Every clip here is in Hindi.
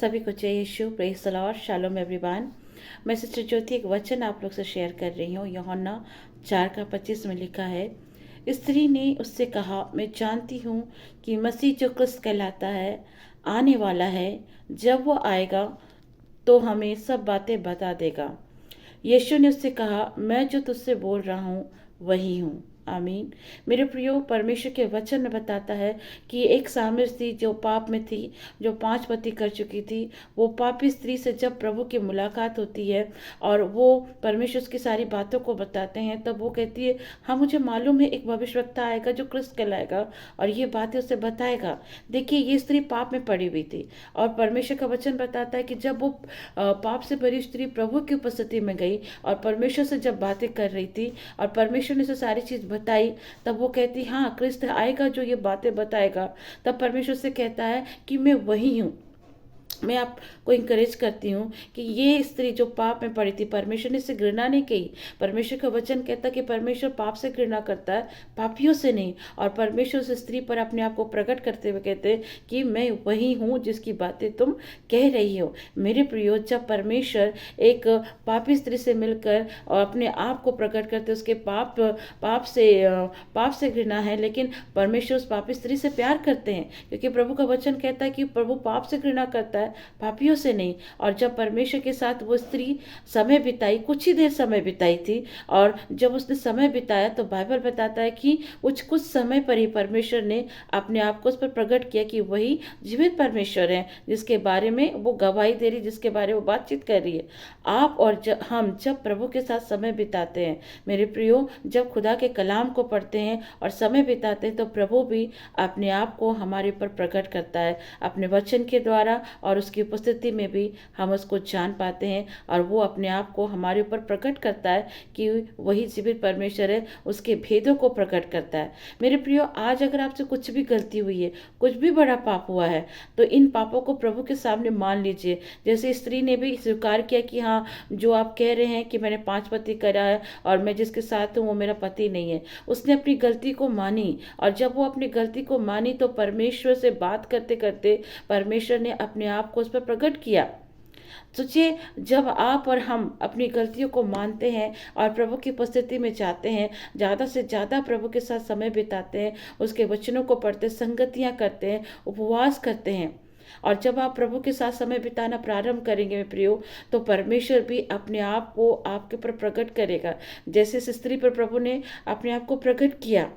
सभी को जय यीशु, प्रेज द लॉर्ड, शालोम एवरीवन। मैं सिस्टर ज्योति एक वचन आप लोग से शेयर कर रही हूँ। यूहन्ना 4:25 में लिखा है, स्त्री ने उससे कहा, मैं जानती हूँ कि मसीह जो क्रिस्त कहलाता है आने वाला है। जब वो आएगा तो हमें सब बातें बता देगा। यीशु ने उससे कहा, मैं जो तुझसे बोल रहा हूँ वही हूँ। आमीन। मेरे प्रियो, परमेश्वर के वचन में बताता है कि एक सामरी स्त्री जो पाप में थी, जो 5 पति कर चुकी थी, वो पापी स्त्री से जब प्रभु की मुलाकात होती है और वो परमेश्वर की सारी बातों को बताते हैं, तब वो कहती है, हाँ मुझे मालूम है एक भविष्यवक्ता आएगा जो क्रिस्त कहलाएगा और ये बातें उसे बताएगा। देखिए, ये स्त्री पाप में पड़ी हुई थी और परमेश्वर का वचन बताता है कि जब वो पाप से भरी स्त्री प्रभु की उपस्थिति में गई और परमेश्वर से जब बातें कर रही थी और परमेश्वर ने उसे सारी चीज बताई, तब वो कहती, हाँ क्रिस्त आएगा जो ये बातें बताएगा। तब परमेश्वर से कहता है कि मैं वही हूँ। मैं आपको इंकरेज करती हूँ कि ये स्त्री जो पाप में पड़ी थी, परमेश्वर ने इसे घृणा नहीं की। परमेश्वर का वचन कहता है कि परमेश्वर पाप से घृणा करता है, पापियों से नहीं। और परमेश्वर उस स्त्री पर अपने आप को प्रकट करते हुए कहते हैं कि मैं वही हूँ जिसकी बातें तुम कह रही हो। मेरे प्रियो, जब परमेश्वर एक पापी स्त्री से मिलकर और अपने आप को प्रकट करते, उसके पाप से घृणा है, लेकिन परमेश्वर उस पापी स्त्री से प्यार करते हैं, क्योंकि प्रभु का वचन कहता है कि प्रभु पाप से घृणा करता है, पापियों से नहीं। और जब परमेश्वर के साथ वो स्त्री समय बिताई, कुछ ही देर समय बिताई थी, और जब उसने समय बिताया तो बाइबल बताता है कि कुछ समय पर ही परमेश्वर ने अपने आप को उस पर प्रकट किया कि वही जीवित परमेश्वर है, जिसके बारे में वो गवाही दे रही, जिसके बारे में वो बातचीत कर रही है। आप और हम जब प्रभु के साथ समय बिताते हैं मेरे प्रियो, जब खुदा के कलाम को पढ़ते हैं और समय बिताते हैं, तो प्रभु भी अपने आप को हमारे ऊपर प्रकट करता है अपने वचन के द्वारा, और उसकी उपस्थिति में भी हम उसको जान पाते हैं और वो अपने आप को हमारे ऊपर प्रकट करता है कि वही जीवित परमेश्वर है, उसके भेदों को प्रकट करता है। मेरे प्रियो, आज अगर आपसे कुछ भी गलती हुई है, कुछ भी बड़ा पाप हुआ है, तो इन पापों को प्रभु के सामने मान लीजिए। जैसे स्त्री ने भी स्वीकार किया कि हाँ, जो आप कह रहे हैं कि मैंने 5 पति करा है और मैं जिसके साथ हूँ वो मेरा पति नहीं है। उसने अपनी गलती को मानी, और जब वो अपनी गलती को मानी तो परमेश्वर से बात करते करते परमेश्वर ने अपने आप को उस पर प्रकट किया। सोचिए, जब आप और हम अपनी गलतियों को मानते हैं और प्रभु की उपस्थिति में जाते हैं, ज़्यादा से ज़्यादा प्रभु के साथ समय बिताते हैं, उसके वचनों को पढ़ते, संगतियाँ करते हैं, उपवास करते हैं, और जब आप प्रभु के साथ समय बिताना प्रारंभ करेंगे मेरे प्रियो, तो परमेश्वर भी अपने आप को आपके ऊपर प्रकट करेगा, जैसे इस स्त्री पर प्रभु ने अपने आप को प्रकट किया।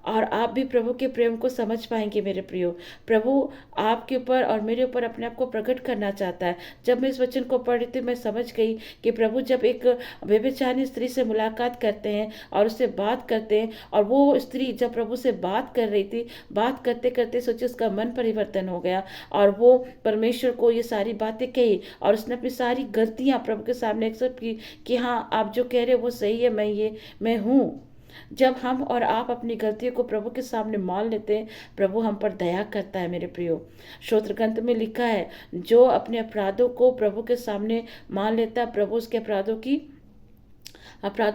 और आप भी प्रभु के प्रेम को समझ पाएंगे मेरे प्रियो। प्रभु आपके ऊपर और मेरे ऊपर अपने आप को प्रकट करना चाहता है। जब मैं इस वचन को पढ़ रही थी, मैं समझ गई कि प्रभु जब एक व्यभिचारिणी स्त्री से मुलाकात करते हैं और उससे बात करते हैं, और वो स्त्री जब प्रभु से बात कर रही थी, बात करते करते सोचिए उसका मन परिवर्तन हो गया और वो परमेश्वर को ये सारी बातें कही, और उसने अपनी सारी गलतियाँ प्रभु के सामने एक्सेप्ट की कि हाँ, आप जो कह रहे हो वो सही है, मैं हूँ। जब हम और आप अपनी गलतियों को प्रभु के सामने मान लेते हैं, प्रभु हम पर दया करता है मेरे प्रियो। स्तोत्र ग्रंथ में लिखा है, जो अपने अपराधों को प्रभु के सामने मान लेता है, प्रभु उसके अपराधों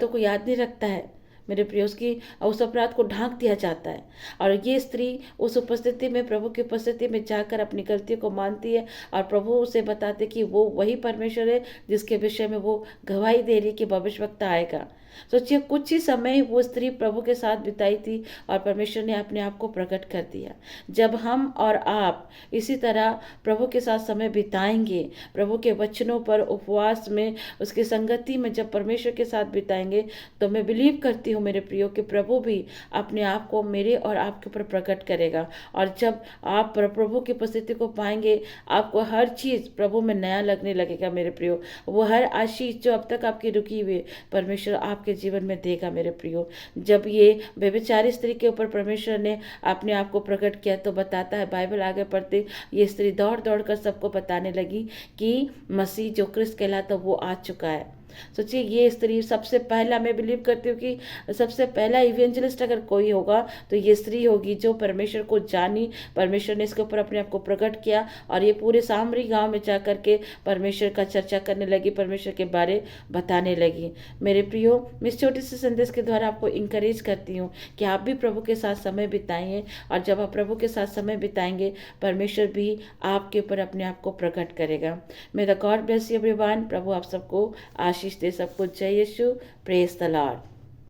को याद नहीं रखता है मेरे प्रिय। उसकी उस अपराध को ढांक दिया जाता है। और ये स्त्री उस उपस्थिति में, प्रभु की उपस्थिति में जाकर अपनी गलतियों को मानती है, और प्रभु उसे बताते कि वो वही परमेश्वर है जिसके विषय में वो गवाही दे रही कि भविष्यवक्ता आएगा। सोचिए, कुछ ही समय वो स्त्री प्रभु के साथ बिताई थी और परमेश्वर ने अपने आप को प्रकट कर दिया। जब हम और आप इसी तरह प्रभु के साथ समय बिताएंगे, प्रभु के वचनों पर उपवास में, उसकी संगति में जब परमेश्वर के साथ बिताएंगे, तो मैं बिलीव करती हूँ मेरे प्रियो कि प्रभु भी अपने आप को मेरे और आपके ऊपर प्रकट करेगा। और जब आप प्रभु की उपस्थिति को पाएंगे, आपको हर चीज़ प्रभु में नया लगने लगेगा मेरे प्रियो। वो हर आशीष जो अब तक आपकी रुकी हुई, परमेश्वर आपके जीवन में देगा मेरे प्रियो। जब ये व्यभिचारी स्त्री के ऊपर परमेश्वर ने अपने आप को प्रकट किया, तो बताता है बाइबल आगे पढ़ते, ये स्त्री दौड़ दौड़ कर सबको बताने लगी कि मसीह जो क्रिस्त कहलाता वो आ चुका है। सोचिए ये स्त्री सबसे पहला, मैं बिलीव करती हूँ कि सबसे पहला इवेंजलिस्ट अगर कोई होगा तो ये स्त्री होगी, जो परमेश्वर को जानी, परमेश्वर ने इसके ऊपर अपने आप को प्रकट किया और ये पूरे सामरी गांव में जा करके परमेश्वर का चर्चा करने लगी, परमेश्वर के बारे बताने लगी। मेरे प्रियो, मैं इस छोटे से संदेश के द्वारा आपको इंकरेज करती हूँ कि आप भी प्रभु के साथ समय बिताइए, और जब आप प्रभु के साथ समय बिताएंगे परमेश्वर भी आपके ऊपर अपने आप को प्रकट करेगा। May the God bless you everyone. प्रभु आप सबको आशीष दे, सबको जय यीशु। Praise the Lord.